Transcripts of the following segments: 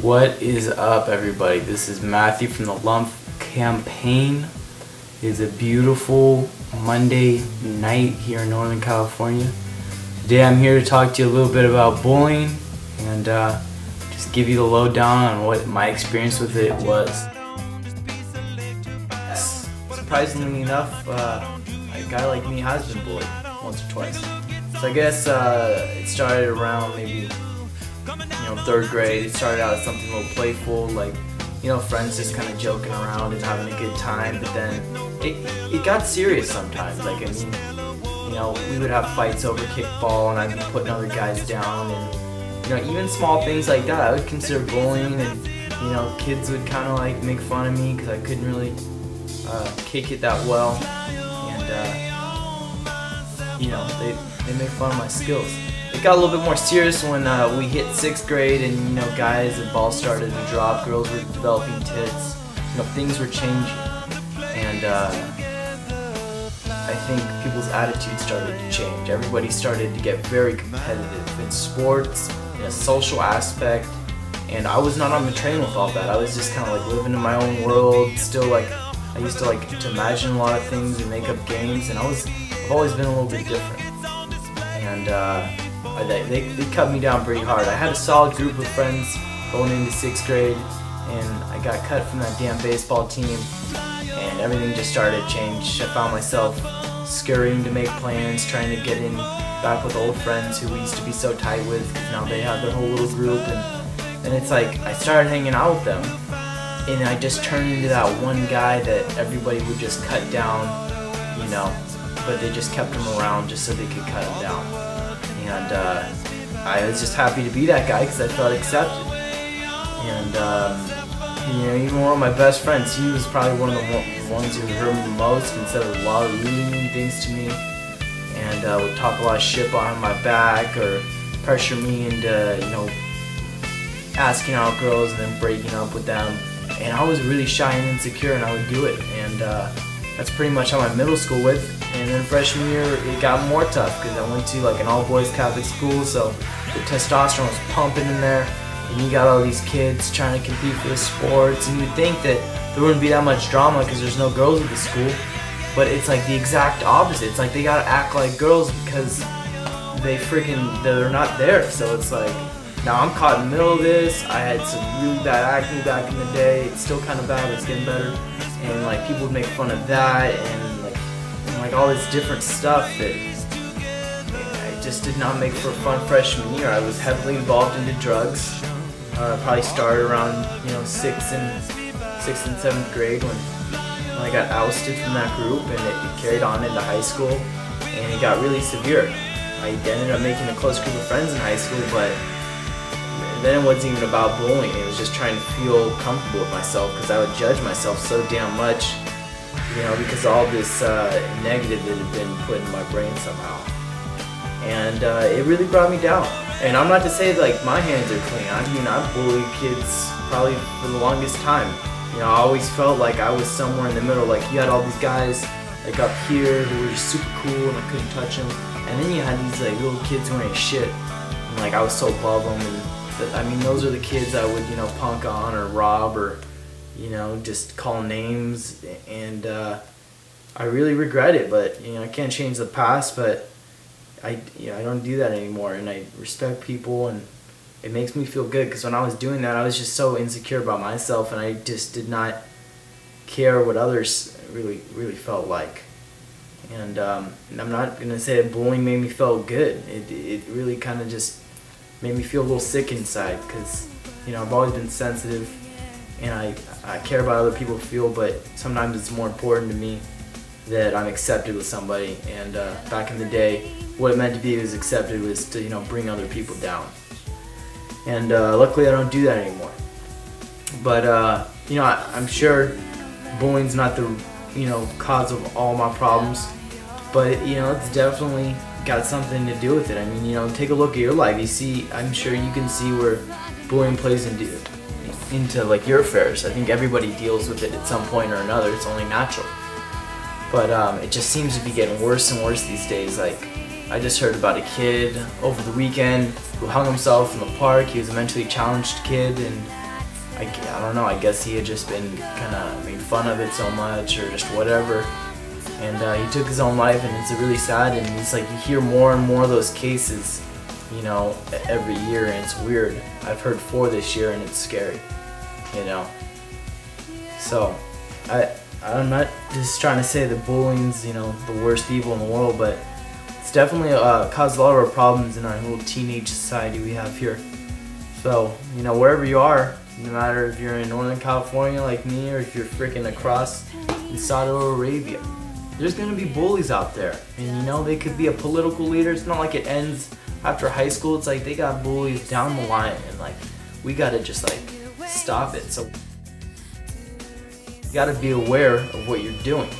What is up, everybody? This is Matthew from the Lump Campaign. It is a beautiful Monday night here in Northern California. Today I'm here to talk to you a little bit about bullying and just give you the lowdown on what my experience with it was. Surprisingly enough, a guy like me has been bullied once or twice. So I guess it started around maybe third grade. It started out as something a little playful, like friends just kind of joking around and having a good time. But then it got serious sometimes. Like we would have fights over kickball, and I'd be putting other guys down, and even small things like that I would consider bullying. And kids would kind of like make fun of me because I couldn't really kick it that well, and they make fun of my skills. It got a little bit more serious when we hit 6th grade, and guys, the ball started to drop, girls were developing tits, things were changing, and I think people's attitudes started to change. Everybody started to get very competitive in sports, in a social aspect, and I was not on the train with all that. I was just kind of like living in my own world, still like, I used to like to imagine a lot of things and make up games, and I've always been a little bit different, and they cut me down pretty hard. I had a solid group of friends going into 6th grade, and I got cut from that damn baseball team, and everything just started to change. I found myself scurrying to make plans, trying to get in back with old friends who we used to be so tight with, because now they had their whole little group, and it's like I started hanging out with them, and I just turned into that one guy that everybody would just cut down, but they just kept him around just so they could cut him down. And I was just happy to be that guy because I felt accepted. And even one of my best friends, he was probably one of the ones who hurt me the most and said a lot of really mean things to me, and would talk a lot of shit behind my back or pressure me into asking out girls and then breaking up with them. And I was really shy and insecure, and I would do it. And that's pretty much how my middle school went. And then freshman year, it got more tough because I went to like an all-boys Catholic school, so the testosterone was pumping in there, and you got all these kids trying to compete for the sports, and you would think that there wouldn't be that much drama because there's no girls at the school, but it's like the exact opposite. It's like they gotta act like girls because they're not there. So it's like, now I'm caught in the middle of this. I had some really bad acne back in the day. It's still kind of bad, but it's getting better. And like people would make fun of that, and like all this different stuff that I just did not make for a fun freshman year. I was heavily involved into drugs. Probably started around 6th and 7th grade when I got ousted from that group, and it carried on into high school, and it got really severe. I ended up making a close group of friends in high school, but then it wasn't even about bullying. It was just trying to feel comfortable with myself because I would judge myself so damn much, because all this negative that had been put in my brain somehow. And it really brought me down. And I'm not to say like my hands are clean. I've bullied kids probably for the longest time. I always felt like I was somewhere in the middle. Like you had all these guys like up here who were super cool and I couldn't touch them. And then you had these like little kids who ain't shit. And like I was so above them. And those are the kids I would, punk on or rob or, just call names. And I really regret it, but, I can't change the past, but I don't do that anymore. And I respect people, and it makes me feel good, because when I was doing that, I was just so insecure about myself, and I just did not care what others really felt like. And I'm not going to say that bullying made me feel good. It really kind of just made me feel a little sick inside, because I've always been sensitive, and I care about how other people feel, but sometimes it's more important to me that I'm accepted with somebody. And back in the day, what it meant to be was accepted was to bring other people down. And luckily I don't do that anymore. But I'm sure bullying's not the cause of all my problems, but it's definitely got something to do with it. Take a look at your life. I'm sure you can see where bullying plays into like your affairs. I think everybody deals with it at some point or another. It's only natural. But it just seems to be getting worse and worse these days. Like, I just heard about a kid over the weekend who hung himself in the park. He was a mentally challenged kid, and I don't know, I guess he had just been kind of made fun of it so much or just whatever. And he took his own life, and it's really sad. And it's like you hear more and more of those cases, you know, every year, and it's weird. I've heard 4 this year, and it's scary, you know. So I'm not just trying to say that bullying's, you know, the worst evil in the world, but it's definitely caused a lot of our problems in our little teenage society we have here. So, you know, wherever you are, no matter if you're in Northern California like me or if you're freaking across in Saudi Arabia, there's going to be bullies out there. And, you know, they could be a political leader. It's not like it ends after high school. It's like they got bullies down the line, and, like, we got to just, like, stop it. So you got to be aware of what you're doing.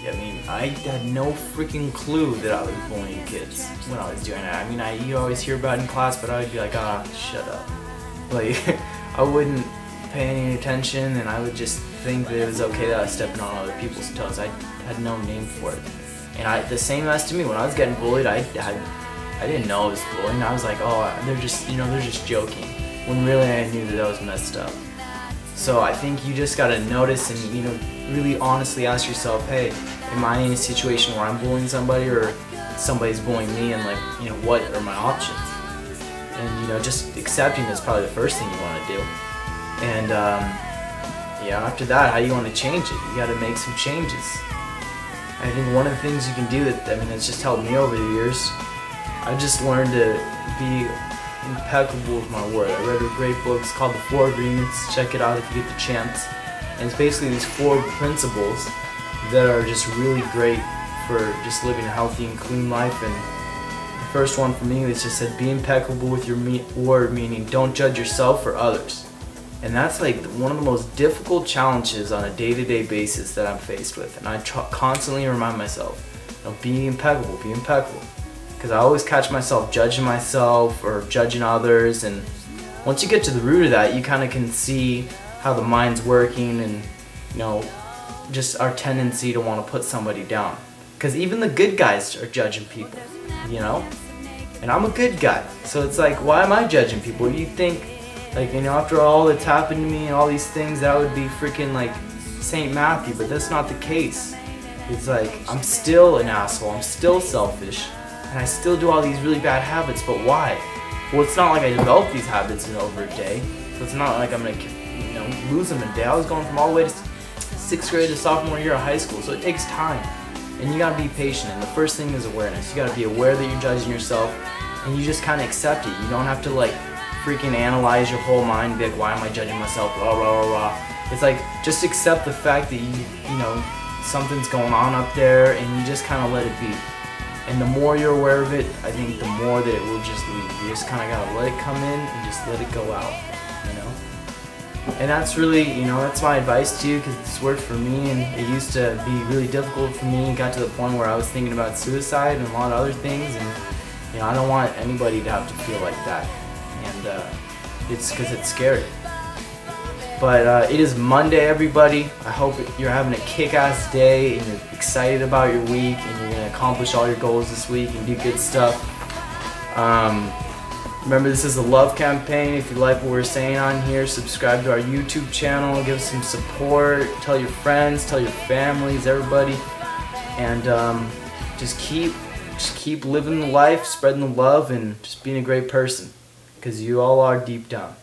I mean, I had no freaking clue that I was bullying kids when I was doing that. I mean, you always hear about it in class, but I would be like, ah, shut up. Like, I wouldn't pay any attention, and I would just think that it was okay that I was stepping on other people's toes. I had no name for it. And the same as to me, when I was getting bullied, I didn't know it was bullying. I was like, oh, they're just, you know, they're just joking. When really I knew that was messed up. So I think you just gotta notice and, you know, really honestly ask yourself, hey, am I in a situation where I'm bullying somebody or somebody's bullying me, and, like, you know, what are my options? And, you know, just accepting is probably the first thing you want to do. And, yeah, after that, how do you want to change it? You got to make some changes. I think one of the things you can do that, I mean, it's just helped me over the years, I've just learned to be impeccable with my word. I read a great book, it's called The 4 Agreements. Check it out if you get the chance. And it's basically these 4 principles that are just really great for just living a healthy and clean life. And the first one for me is just said, be impeccable with your word, meaning don't judge yourself or others. And that's like one of the most difficult challenges on a day-to-day basis that I'm faced with. And I constantly remind myself, you know, be impeccable, be impeccable. Because I always catch myself judging myself or judging others. And once you get to the root of that, you kind of can see how the mind's working and, you know, just our tendency to want to put somebody down. Because even the good guys are judging people, you know? And I'm a good guy. So it's like, why am I judging people? You think, like, you know, after all that's happened to me and all these things, that would be freaking like St. Matthew, but that's not the case. It's like, I'm still an asshole, I'm still selfish, and I still do all these really bad habits, but why? Well, it's not like I developed these habits in over a day, so it's not like I'm gonna, you know, lose them in a day. I was going from all the way to 6th grade to sophomore year of high school, so it takes time. And you gotta be patient, and the first thing is awareness. You gotta be aware that you're judging yourself, and you just kinda accept it. You don't have to, like, freaking analyze your whole mind and be like, why am I judging myself, rah, rah, rah, rah. It's like, just accept the fact that you know, something's going on up there, and you just kind of let it be. And the more you're aware of it, I think the more that it will just leave. You just kind of gotta let it come in and just let it go out, you know? And that's really, you know, that's my advice to you, because it's worked for me, and it used to be really difficult for me. It got to the point where I was thinking about suicide and a lot of other things, and, you know, I don't want anybody to have to feel like that. And it's because it's scary. But it is Monday, everybody. I hope you're having a kick-ass day and you're excited about your week and you're going to accomplish all your goals this week and do good stuff. Remember, this is a love campaign. If you like what we're saying on here, subscribe to our YouTube channel, give us some support, tell your friends, tell your families, everybody. And just keep living the life, spreading the love, and just being a great person. Because you all are deep down.